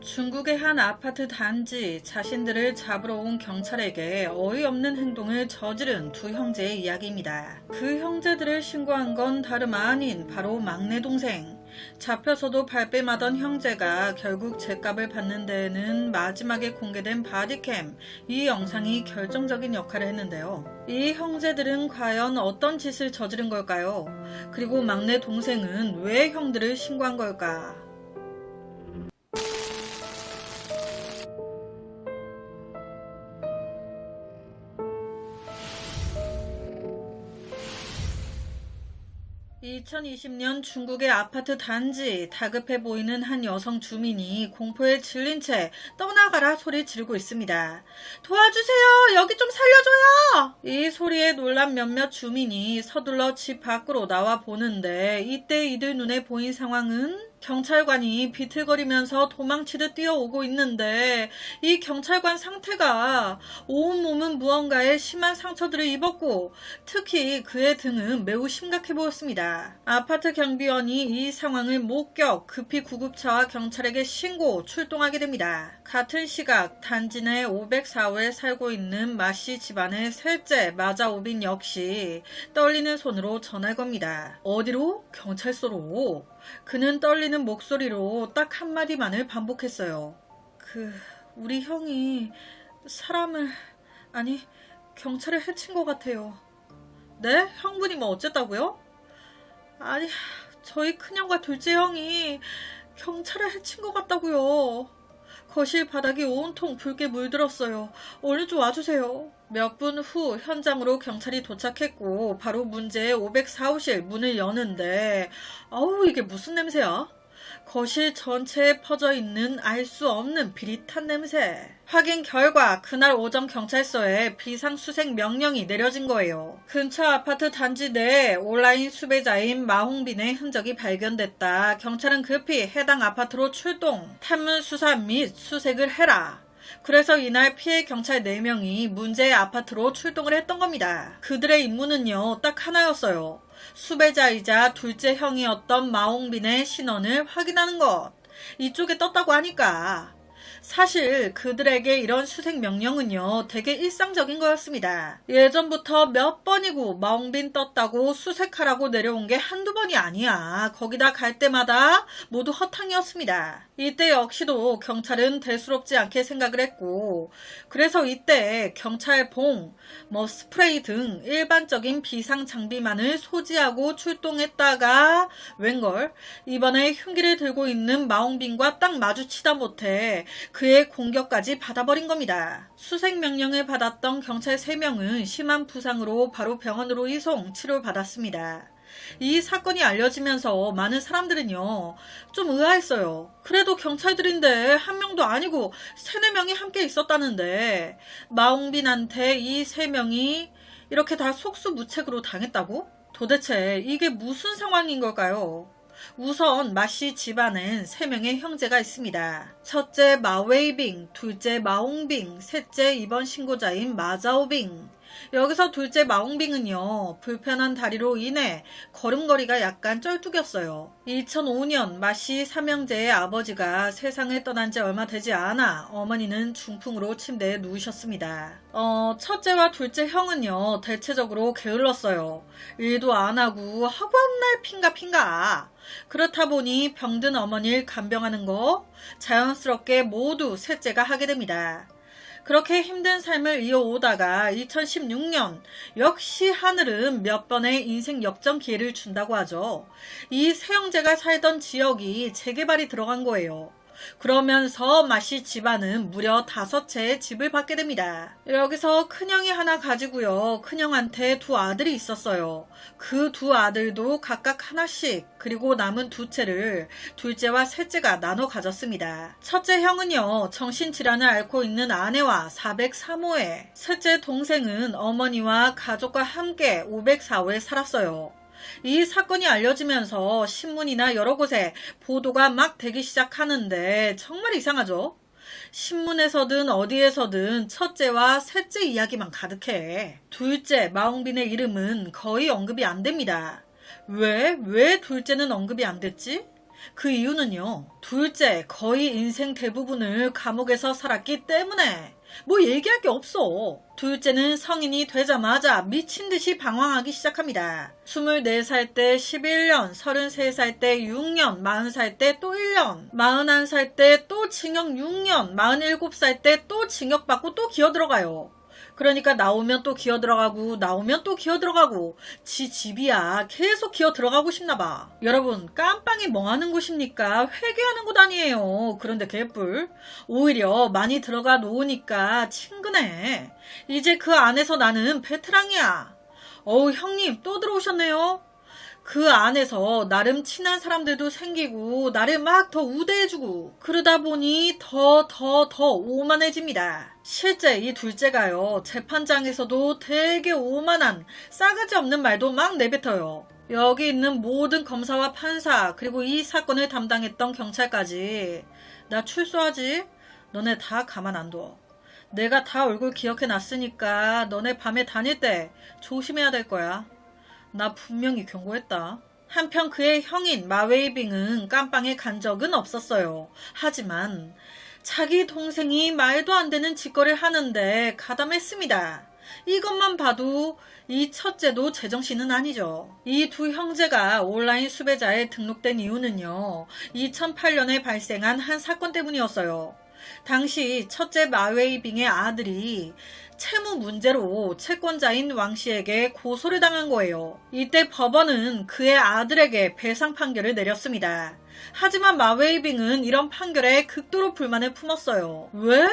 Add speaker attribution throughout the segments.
Speaker 1: 중국의 한 아파트 단지 자신들을 잡으러 온 경찰에게 어이없는 행동을 저지른 두 형제의 이야기입니다. 그 형제들을 신고한 건 다름 아닌 바로 막내 동생. 잡혀서도 발뺌하던 형제가 결국 죗값을 받는 데에는 마지막에 공개된 바디캠, 이 영상이 결정적인 역할을 했는데요. 이 형제들은 과연 어떤 짓을 저지른 걸까요? 그리고 막내 동생은 왜 형들을 신고한 걸까? 2020년 중국의 아파트 단지, 다급해 보이는 한 여성 주민이 공포에 질린 채 떠나가라 소리 지르고 있습니다. 도와주세요! 여기 좀 살려줘요! 이 소리에 놀란 몇몇 주민이 서둘러 집 밖으로 나와 보는데 이때 이들 눈에 보인 상황은 경찰관이 비틀거리면서 도망치듯 뛰어오고 있는데 이 경찰관 상태가 온몸은 무언가에 심한 상처들을 입었고 특히 그의 등은 매우 심각해 보였습니다. 아파트 경비원이 이 상황을 목격, 급히 구급차와 경찰에게 신고 출동하게 됩니다. 같은 시각 단지 내 504호에 살고 있는 마씨 집안의 셋째 마자오빈 역시 떨리는 손으로 전화를 겁니다. 어디로? 경찰서로. 그는 떨리는 목소리로 딱 한마디만을 반복했어요. 우리 형이 경찰을 해친 것 같아요. 네? 형분이 뭐 어쨌다고요? 아니, 저희 큰형과 둘째 형이 경찰을 해친 것 같다고요. 거실 바닥이 온통 붉게 물들었어요. 얼른 좀 와주세요. 몇 분 후 현장으로 경찰이 도착했고 바로 문제의 504호실 문을 여는데 아우 이게 무슨 냄새야? 거실 전체에 퍼져 있는 알 수 없는 비릿한 냄새. 확인 결과 그날 오전 경찰서에 비상수색 명령이 내려진 거예요. 근처 아파트 단지 내에 온라인 수배자인 마홍빈의 흔적이 발견됐다. 경찰은 급히 해당 아파트로 출동, 탐문 수사 및 수색을 해라. 그래서 이날 피해 경찰 4명이 문제의 아파트로 출동을 했던 겁니다. 그들의 임무는요, 딱 하나였어요. 수배자이자 둘째 형이었던 마홍빈의 신원을 확인하는 것. 이쪽에 떴다고 하니까. 사실 그들에게 이런 수색 명령은요 되게 일상적인 거였습니다. 예전부터 몇 번이고 마홍빈 떴다고 수색하라고 내려온 게 한두 번이 아니야. 거기다 갈 때마다 모두 허탕이었습니다. 이때 역시도 경찰은 대수롭지 않게 생각을 했고 그래서 이때 경찰봉, 스프레이 등 일반적인 비상 장비만을 소지하고 출동했다가 웬걸 이번에 흉기를 들고 있는 마홍빈과 딱 마주치다 못해 그의 공격까지 받아버린 겁니다. 수색 명령을 받았던 경찰 3명은 심한 부상으로 바로 병원으로 이송 치료받았습니다. 이 사건이 알려지면서 많은 사람들은요 좀 의아했어요. 그래도 경찰들인데 한 명도 아니고 3-4명이 함께 있었다는데 마홍빈한테 이 3명이 이렇게 다 속수무책으로 당했다고? 도대체 이게 무슨 상황인 걸까요? 우선 마씨 집안엔 3명의 형제가 있습니다. 첫째 마웨이빙, 둘째 마홍빙, 셋째 이번 신고자인 마자오빙. 여기서 둘째 마홍빙은요 불편한 다리로 인해 걸음걸이가 약간 쩔뚝였어요. 2005년 마씨 삼형제의 아버지가 세상을 떠난 지 얼마 되지 않아 어머니는 중풍으로 침대에 누우셨습니다. 첫째와 둘째 형은요 대체적으로 게을렀어요. 일도 안 하고 학원날 핑가핑가. 그렇다 보니 병든 어머니를 간병하는 거 자연스럽게 모두 셋째가 하게 됩니다. 그렇게 힘든 삶을 이어오다가 2016년 역시 하늘은 몇 번의 인생 역전 기회를 준다고 하죠. 이 세 형제가 살던 지역이 재개발이 들어간 거예요. 그러면서 마씨 집안은 무려 5채의 집을 받게 됩니다. 여기서 큰형이 하나 가지고요. 큰형한테 2 아들이 있었어요. 그 2 아들도 각각 하나씩 그리고 남은 2채를 둘째와 셋째가 나눠 가졌습니다. 첫째 형은요 정신질환을 앓고 있는 아내와 403호에, 셋째 동생은 어머니와 가족과 함께 504호에 살았어요. 이 사건이 알려지면서 신문이나 여러 곳에 보도가 막 되기 시작하는데 정말 이상하죠? 신문에서든 어디에서든 첫째와 셋째 이야기만 가득해. 둘째 마홍빈의 이름은 거의 언급이 안 됩니다. 왜 둘째는 언급이 안 됐지? 그 이유는요. 둘째, 거의 인생 대부분을 감옥에서 살았기 때문에. 뭐 얘기할 게 없어. 둘째는 성인이 되자마자 미친 듯이 방황하기 시작합니다. 24살 때 11년, 33살 때 6년, 40살 때 또 1년, 41살 때 또 징역 6년, 47살 때 또 징역받고 또 기어 들어가요. 그러니까 나오면 또 기어 들어가고 나오면 또 기어 들어가고 지 집이야. 계속 기어 들어가고 싶나봐. 여러분, 깜빵이 뭐 하는 곳입니까? 회개하는 곳 아니에요. 그런데 개뿔. 오히려 많이 들어가 놓으니까 친근해. 이제 그 안에서 나는 베테랑이야. 어우, 형님 또 들어오셨네요. 그 안에서 나름 친한 사람들도 생기고 나를 막 더 우대해주고 그러다 보니 더 오만해집니다. 실제 이 둘째가요. 재판장에서도 되게 오만한 싸가지 없는 말도 막 내뱉어요. 여기 있는 모든 검사와 판사 그리고 이 사건을 담당했던 경찰까지 나 출소하지? 너네 다 가만 안 둬. 내가 다 얼굴 기억해 놨으니까 너네 밤에 다닐 때 조심해야 될 거야. 나 분명히 경고했다. 한편 그의 형인 마웨이빙은 깜빵에 간 적은 없었어요. 하지만 자기 동생이 말도 안 되는 짓거리를 하는데 가담했습니다. 이것만 봐도 이 첫째도 제정신은 아니죠. 이 두 형제가 온라인 수배자에 등록된 이유는요. 2008년에 발생한 한 사건 때문이었어요. 당시 첫째 마웨이빙의 아들이 채무 문제로 채권자인 왕 씨에게 고소를 당한 거예요. 이때 법원은 그의 아들에게 배상 판결을 내렸습니다. 하지만 마웨이빙은 이런 판결에 극도로 불만을 품었어요. 왜?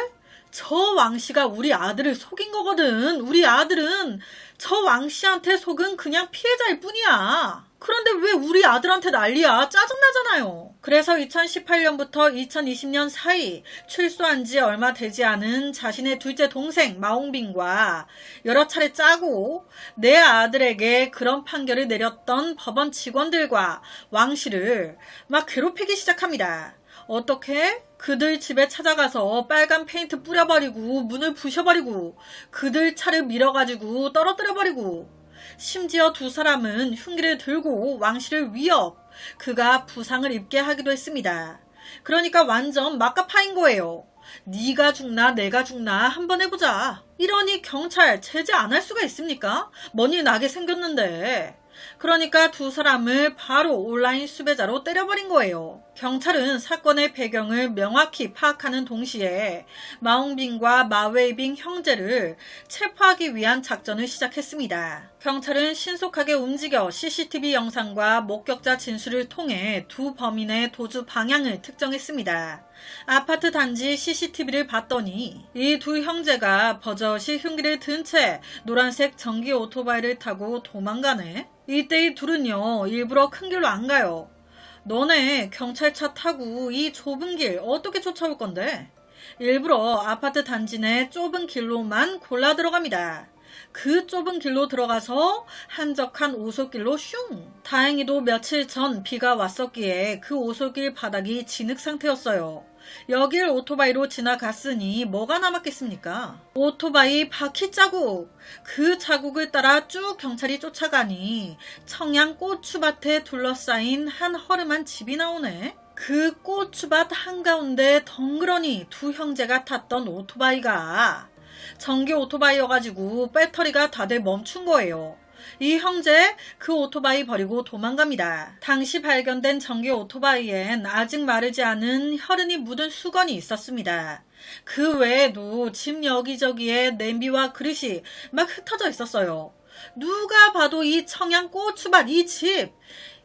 Speaker 1: 저 왕 씨가 우리 아들을 속인 거거든. 우리 아들은 저 왕 씨한테 속은 그냥 피해자일 뿐이야. 그런데 왜 우리 아들한테 난리야? 짜증나잖아요. 그래서 2018년부터 2020년 사이 출소한 지 얼마 되지 않은 자신의 둘째 동생 마옹빈과 여러 차례 짜고 내 아들에게 그런 판결을 내렸던 법원 직원들과 왕 씨를 막 괴롭히기 시작합니다. 어떻게? 그들 집에 찾아가서 빨간 페인트 뿌려버리고 문을 부셔버리고 그들 차를 밀어가지고 떨어뜨려버리고 심지어 두 사람은 흉기를 들고 왕 씨를 위협, 그가 부상을 입게 하기도 했습니다. 그러니까 완전 막가파인 거예요. 네가 죽나 내가 죽나 한번 해보자. 이러니 경찰 제재 안 할 수가 있습니까? 뭔 일 나게 생겼는데. 그러니까 두 사람을 바로 온라인 수배자로 때려버린 거예요. 경찰은 사건의 배경을 명확히 파악하는 동시에 마옹빈과 마웨이빙 형제를 체포하기 위한 작전을 시작했습니다. 경찰은 신속하게 움직여 CCTV 영상과 목격자 진술을 통해 두 범인의 도주 방향을 특정했습니다. 아파트 단지 CCTV를 봤더니 이 두 형제가 버젓이 흉기를 든 채 노란색 전기 오토바이를 타고 도망가네. 이때 이 둘은요, 일부러 큰 길로 안 가요. 너네 경찰차 타고 이 좁은 길 어떻게 쫓아올 건데? 일부러 아파트 단지 내 좁은 길로만 골라 들어갑니다. 그 좁은 길로 들어가서 한적한 오솔길로 슝! 다행히도 며칠 전 비가 왔었기에 그 오솔길 바닥이 진흙 상태였어요. 여길 오토바이로 지나갔으니 뭐가 남았겠습니까? 오토바이 바퀴 자국! 그 자국을 따라 쭉 경찰이 쫓아가니 청양 고추밭에 둘러싸인 한 허름한 집이 나오네. 그 고추밭 한가운데 덩그러니 두 형제가 탔던 오토바이가 전기 오토바이여가지고 배터리가 다들 멈춘 거예요. 이 형제 그 오토바이 버리고 도망갑니다. 당시 발견된 전기 오토바이엔 아직 마르지 않은 혈흔이 묻은 수건이 있었습니다. 그 외에도 집 여기저기에 냄비와 그릇이 막 흩어져 있었어요. 누가 봐도 이 청양 고추밭 이 집,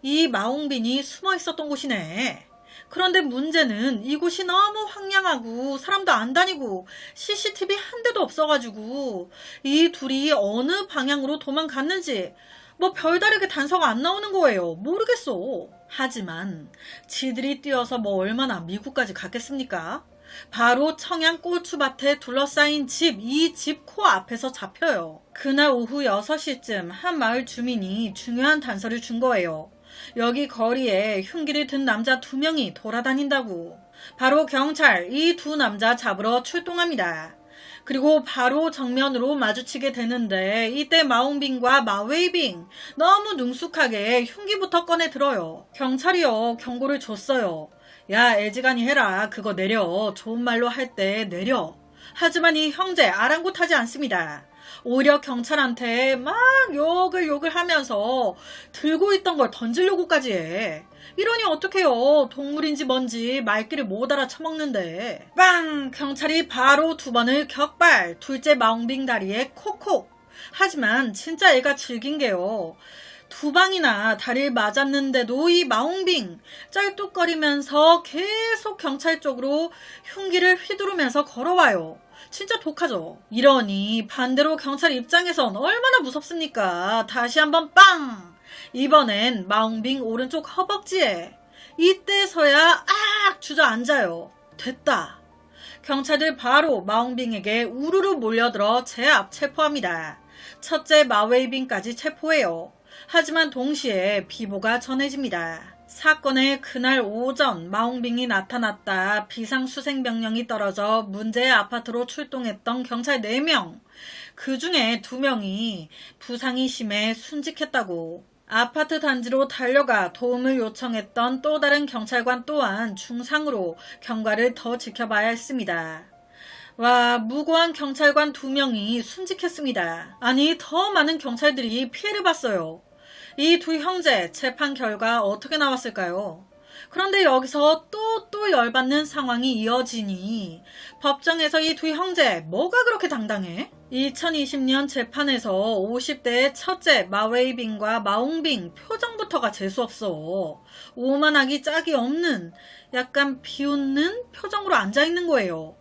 Speaker 1: 이 마옹빈이 숨어 있었던 곳이네. 그런데 문제는 이곳이 너무 황량하고 사람도 안 다니고 CCTV 한 대도 없어가지고 이 둘이 어느 방향으로 도망갔는지 뭐 별다르게 단서가 안 나오는 거예요. 모르겠어. 하지만 지들이 뛰어서 뭐 얼마나 미국까지 갔겠습니까? 바로 청양 고추밭에 둘러싸인 집, 이 집 코앞에서 잡혀요. 그날 오후 6시쯤 한 마을 주민이 중요한 단서를 준 거예요. 여기 거리에 흉기를 든 남자 2명이 돌아다닌다고. 바로 경찰 이 두 남자 잡으러 출동합니다. 그리고 바로 정면으로 마주치게 되는데 이때 마홍빈과 마웨이빙 너무 능숙하게 흉기부터 꺼내 들어요. 경찰이요, 경고를 줬어요. 야, 애지간히 해라. 그거 내려. 좋은 말로 할 때 내려. 하지만 이 형제 아랑곳하지 않습니다. 오히려 경찰한테 막 욕을 하면서 들고 있던 걸 던지려고까지 해. 이러니 어떡해요. 동물인지 뭔지 말귀를 못 알아쳐먹는데. 빵! 경찰이 바로 두 번을 격발. 둘째 마홍빙 다리에 콕콕. 하지만 진짜 애가 즐긴 게요. 두 방이나 다리를 맞았는데도 이 마홍빙 짤뚝거리면서 계속 경찰 쪽으로 흉기를 휘두르면서 걸어와요. 진짜 독하죠. 이러니 반대로 경찰 입장에선 얼마나 무섭습니까. 다시 한번 빵! 이번엔 마홍빙 오른쪽 허벅지에. 이때서야 주저앉아요. 됐다. 경찰들 바로 마홍빙에게 우르르 몰려들어 제압 체포합니다. 첫째 마웨이빙까지 체포해요. 하지만 동시에 비보가 전해집니다. 사건의 그날 오전 마홍빙이 나타났다. 비상수색명령이 떨어져 문제의 아파트로 출동했던 경찰 4명. 그 중에 2명이 부상이 심해 순직했다고. 아파트 단지로 달려가 도움을 요청했던 또 다른 경찰관 또한 중상으로 경과를 더 지켜봐야 했습니다. 와, 무고한 경찰관 2명이 순직했습니다. 아니, 더 많은 경찰들이 피해를 봤어요. 이 두 형제 재판 결과 어떻게 나왔을까요? 그런데 여기서 또 열받는 상황이 이어지니 법정에서 이 두 형제 뭐가 그렇게 당당해? 2020년 재판에서 50대의 첫째 마웨이빙과 마홍빙 표정부터가 재수없어. 오만하기 짝이 없는 약간 비웃는 표정으로 앉아있는 거예요.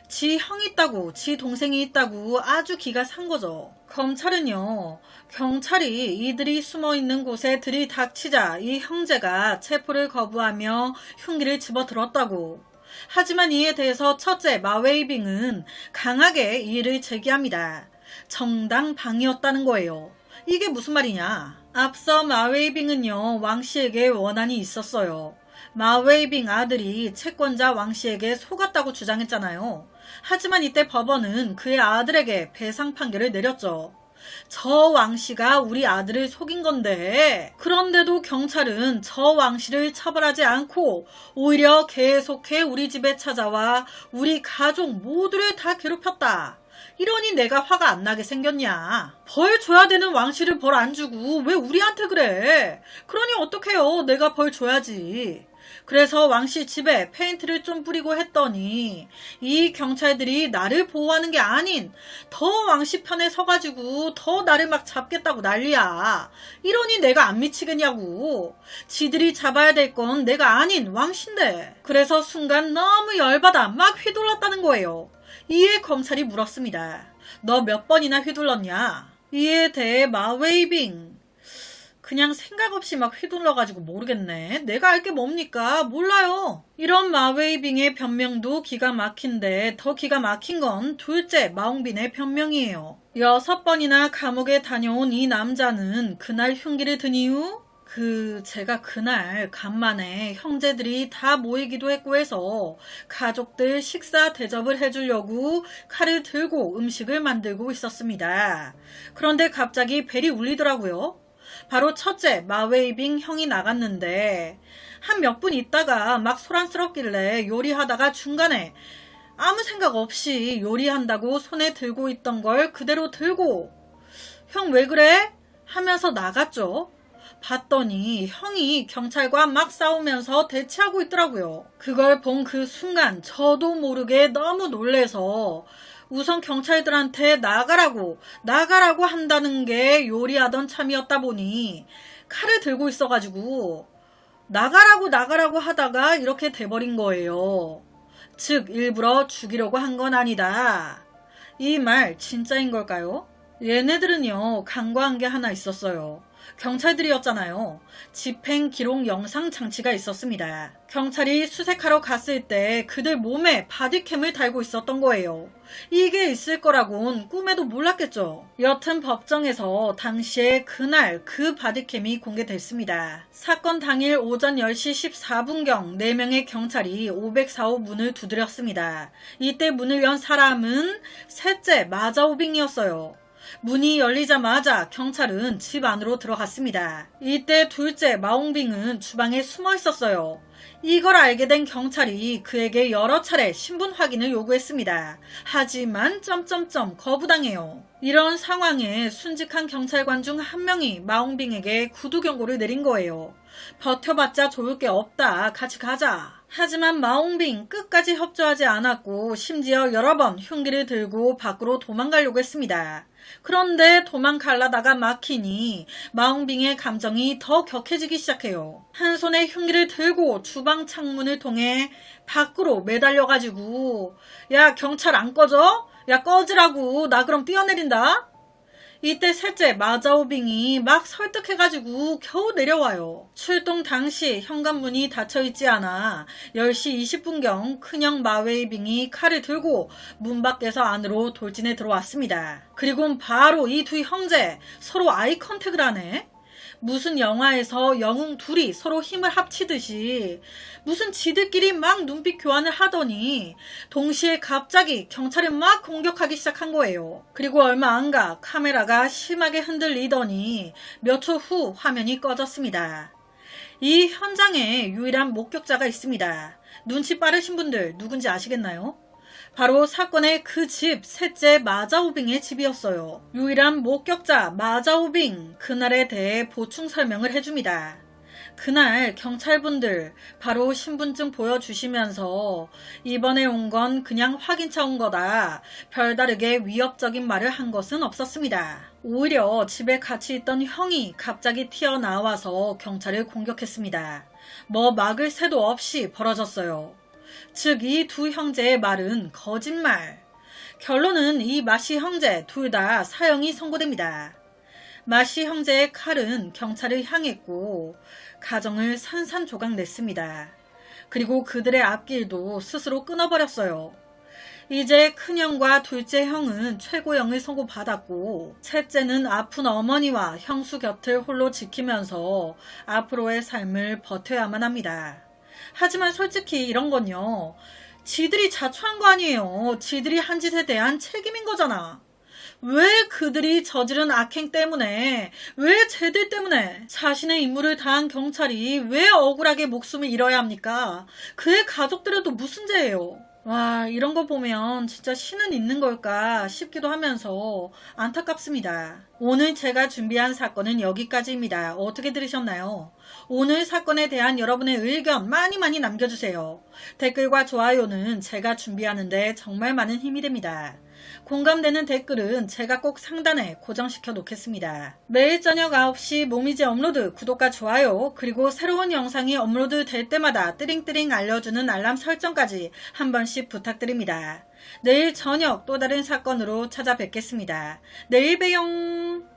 Speaker 1: 지 형이 있다고, 지 동생이 있다고 아주 기가 산 거죠. 검찰은요, 경찰이 이들이 숨어있는 곳에 들이닥치자 이 형제가 체포를 거부하며 흉기를 집어들었다고. 하지만 이에 대해서 첫째 마웨이빙은 강하게 이의를 제기합니다. 정당방위였다는 거예요. 이게 무슨 말이냐. 앞서 마웨이빙은요, 왕씨에게 원한이 있었어요. 마웨이빙 아들이 채권자 왕씨에게 속았다고 주장했잖아요. 하지만 이때 법원은 그의 아들에게 배상 판결을 내렸죠. 저 왕씨가 우리 아들을 속인 건데, 그런데도 경찰은 저 왕씨를 처벌하지 않고 오히려 계속해 우리 집에 찾아와 우리 가족 모두를 다 괴롭혔다. 이러니 내가 화가 안 나게 생겼냐. 벌 줘야 되는 왕씨를 벌 안 주고 왜 우리한테 그래. 그러니 어떡해요. 내가 벌 줘야지. 그래서 왕씨 집에 페인트를 좀 뿌리고 했더니 이 경찰들이 나를 보호하는 게 아닌 더 왕씨 편에 서가지고 더 나를 막 잡겠다고 난리야. 이러니 내가 안 미치겠냐고. 지들이 잡아야 될 건 내가 아닌 왕씨인데. 그래서 순간 너무 열받아 막 휘둘렀다는 거예요. 이에 검찰이 물었습니다. 너 몇 번이나 휘둘렀냐? 이에 대해 마웨이빙 그냥 생각 없이 막 휘둘러가지고 모르겠네. 내가 알 게 뭡니까? 몰라요. 이런 마웨이빙의 변명도 기가 막힌데 더 기가 막힌 건 둘째 마홍빈의 변명이에요. 6번이나 감옥에 다녀온 이 남자는 그날 흉기를 든 이유? 제가 그날 간만에 형제들이 다 모이기도 했고 해서 가족들 식사 대접을 해주려고 칼을 들고 음식을 만들고 있었습니다. 그런데 갑자기 벨이 울리더라고요. 바로 첫째 마웨이빙 형이 나갔는데 한 몇 분 있다가 막 소란스럽길래 요리하다가 중간에 아무 생각 없이 요리한다고 손에 들고 있던 걸 그대로 들고 형 왜 그래? 하면서 나갔죠. 봤더니 형이 경찰과 막 싸우면서 대치하고 있더라고요. 그걸 본 그 순간 저도 모르게 너무 놀래서 우선 경찰들한테 나가라고 한다는 게 요리하던 참이었다 보니 칼을 들고 있어가지고 나가라고 하다가 이렇게 돼버린 거예요. 즉 일부러 죽이려고 한 건 아니다. 이 말 진짜인 걸까요? 얘네들은요, 간과한 게 하나 있었어요. 경찰들이었잖아요. 집행 기록 영상 장치가 있었습니다. 경찰이 수색하러 갔을 때 그들 몸에 바디캠을 달고 있었던 거예요. 이게 있을 거라곤 꿈에도 몰랐겠죠. 여튼 법정에서 당시에 그날 그 바디캠이 공개됐습니다. 사건 당일 오전 10시 14분경 4명의 경찰이 504호 문을 두드렸습니다. 이때 문을 연 사람은 셋째 마자오빙이었어요. 문이 열리자마자 경찰은 집 안으로 들어갔습니다. 이때 둘째 마옹빙은 주방에 숨어 있었어요. 이걸 알게 된 경찰이 그에게 여러 차례 신분 확인을 요구했습니다. 하지만 거부당해요. 이런 상황에 순직한 경찰관 중 한 명이 마옹빙에게 구두 경고를 내린 거예요. 버텨봤자 좋을 게 없다. 같이 가자. 하지만 마옹빙 끝까지 협조하지 않았고 심지어 여러 번 흉기를 들고 밖으로 도망가려고 했습니다. 그런데 도망가려다가 막히니 마옹빙의 감정이 더 격해지기 시작해요. 한 손에 흉기를 들고 주방 창문을 통해 밖으로 매달려가지고 야 경찰 안 꺼져? 야 꺼지라고. 나 그럼 뛰어내린다. 이때 셋째 마자오빙이 막 설득해가지고 겨우 내려와요. 출동 당시 현관문이 닫혀있지 않아 10시 20분경 큰형 마웨이빙이 칼을 들고 문 밖에서 안으로 돌진해 들어왔습니다. 그리고 바로 이 두 형제 서로 아이 컨택을 하네. 무슨 영화에서 영웅 둘이 서로 힘을 합치듯이 무슨 지들끼리 막 눈빛 교환을 하더니 동시에 갑자기 경찰이 막 공격하기 시작한 거예요. 그리고 얼마 안 가 카메라가 심하게 흔들리더니 몇 초 후 화면이 꺼졌습니다. 이 현장에 유일한 목격자가 있습니다. 눈치 빠르신 분들 누군지 아시겠나요? 바로 사건의 그 집 셋째 마자오빙의 집이었어요. 유일한 목격자 마자오빙 그날에 대해 보충 설명을 해줍니다. 그날 경찰분들 바로 신분증 보여주시면서 이번에 온 건 그냥 확인차 온 거다. 별다르게 위협적인 말을 한 것은 없었습니다. 오히려 집에 같이 있던 형이 갑자기 튀어나와서 경찰을 공격했습니다. 뭐 막을 새도 없이 벌어졌어요. 즉 이 두 형제의 말은 거짓말. 결론은 이 마시 형제 둘 다 사형이 선고됩니다. 마시 형제의 칼은 경찰을 향했고 가정을 산산조각 냈습니다. 그리고 그들의 앞길도 스스로 끊어버렸어요. 이제 큰형과 둘째 형은 최고형을 선고받았고 셋째는 아픈 어머니와 형수 곁을 홀로 지키면서 앞으로의 삶을 버텨야만 합니다. 하지만 솔직히 이런 건요. 지들이 자초한 거 아니에요. 지들이 한 짓에 대한 책임인 거잖아. 왜 그들이 저지른 악행 때문에, 왜 쟤들 때문에 자신의 임무를 다한 경찰이 왜 억울하게 목숨을 잃어야 합니까? 그의 가족들에도 무슨 죄예요? 와, 이런 거 보면 진짜 신은 있는 걸까 싶기도 하면서 안타깝습니다. 오늘 제가 준비한 사건은 여기까지입니다. 어떻게 들으셨나요? 오늘 사건에 대한 여러분의 의견 많이 남겨주세요. 댓글과 좋아요는 제가 준비하는데 정말 많은 힘이 됩니다. 공감되는 댓글은 제가 꼭 상단에 고정시켜 놓겠습니다. 매일 저녁 9시 모미지 업로드 구독과 좋아요 그리고 새로운 영상이 업로드 될 때마다 띠링띠링 알려주는 알람 설정까지 한 번씩 부탁드립니다. 내일 저녁 또 다른 사건으로 찾아뵙겠습니다. 내일 봬용.